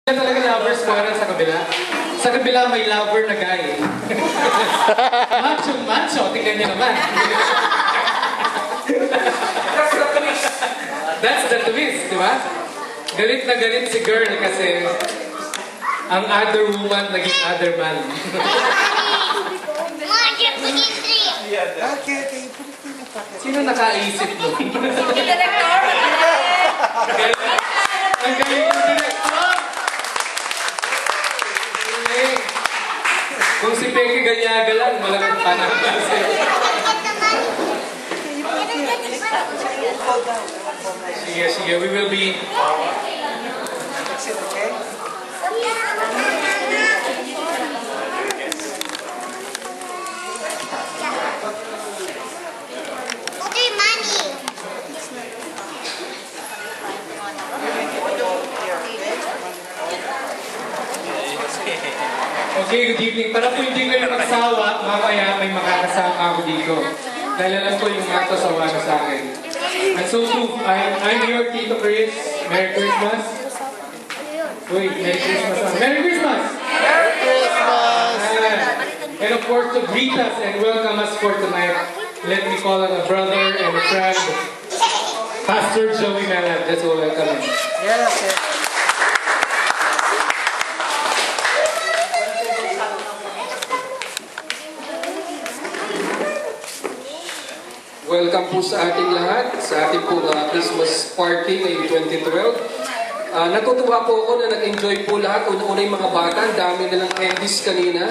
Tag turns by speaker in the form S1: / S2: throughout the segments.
S1: Talaga lovers ko sa kabila. Sa kabila may lover na guy. Macho, tingnan niyo naman. That's the twist, di ba? Galit na galit si girl kasi ang other woman naging other man. Sino nakaisip mo?
S2: Director?
S1: Ang galing ng director! Kung si Peke Ganyaga lang, malamang pa na kasi. Sige, we will be... Okay, good evening. Para po hindi kayo magsawa, mamaya may makakasama ako dito. Dahil alam ko yung mga sawa na sa akin. And so too, I'm here, Tito Chris. Merry Christmas. Wait, Merry Christmas. Merry Christmas!
S3: Merry Christmas!
S1: And of course, to greet us and welcome us for tonight, let me call on a brother and a friend, Pastor Joey Malad. That's all welcome him.
S3: Yes.
S4: Welcome po sa ating lahat, sa ating po Christmas party ngayong 2012. Natutuwa po ako na nag-enjoy po lahat. Una yung mga bata, ang dami nilang candies kanina.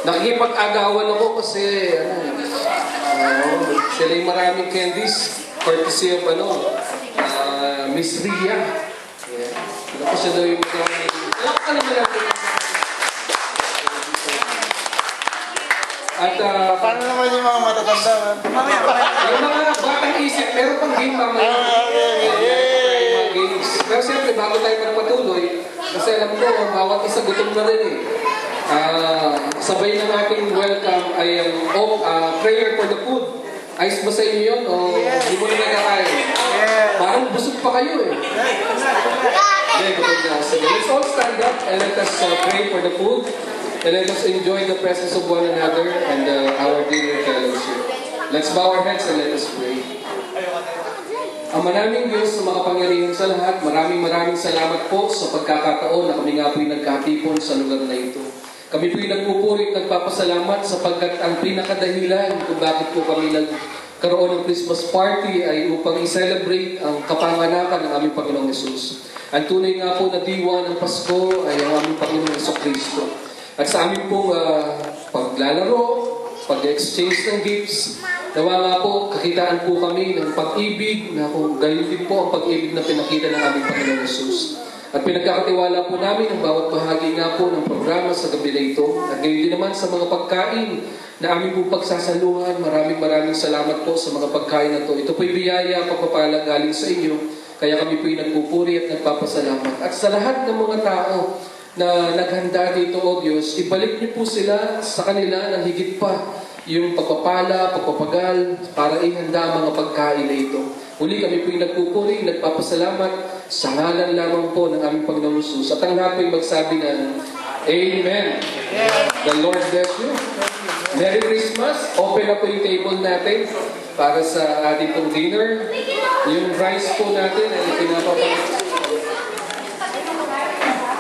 S4: Nakikipag-agawan ako kasi sila yung maraming candies. Courtesy of Miss Ria. Ako siya daw yung maraming... Alam mo natin. At
S3: Paano naman yung mga matatanda?
S4: yung mga batang isip, meron pang game mamaya. Mga games. Pero siyempre, bago tayo magpatuloy, kasi alam ko, bawat isa gutom na rin eh. Sabay ng ating welcome ay prayer for the food. Ayos ba sa inyo yun? O hindi mo na nagkakain? Parang busog pa kayo eh. Let's all stand up and let us pray for the food. And let us enjoy the presence of one another and our dinner fellowship. Let's bow our heads and let us pray. Ama naming Diyos sa mga pangyarihan sa lahat, maraming salamat po sa pagkakataon na kami nga po'y nagkatipon sa lugar na ito. Kami po'y nagpupuri at nagpapasalamat sapagkat ang pinakadahilan kung bakit po kami nagkaroon ng Christmas party ay upang i-celebrate ang kapanganakan ng aming Panginoong Yesus. Ang tunay nga po na diwa ng Pasko ay ang aming Panginoong Jesucristo. At sa aming pong paglalaro, pag-exchange ng gifts, nawa nga po, kakitaan po kami ng pag-ibig na kung gayon din po ang pag-ibig na pinakita ng aming Panginoong Yesus. At pinagkakatiwala po namin ang bawat bahagi nga po ng programa sa gabi na ito. At gayon din naman sa mga pagkain na aming po pagsasaluhan. Maraming salamat po sa mga pagkain na ito. Ito po'y biyaya, pagpapala galing sa inyo. Kaya kami po'y nagpupuri at nagpapasalamat. At sa lahat ng mga tao na naghanda dito, O Diyos, ibalik niyo po sila sa kanila ng higit pa yung pagpapala, pagpapagal, para ihanda ang mga pagkain na ito. Muli kami po'y nagpupuri, nagpapasalamat sa ngalan lamang po ng aming Panginoong Jesus. At ang lahat po'y magsabi ng Amen. The Lord bless you. Merry Christmas. Open na po yung table natin para sa ating pong dinner. Yung rice po natin ay pinapapagod.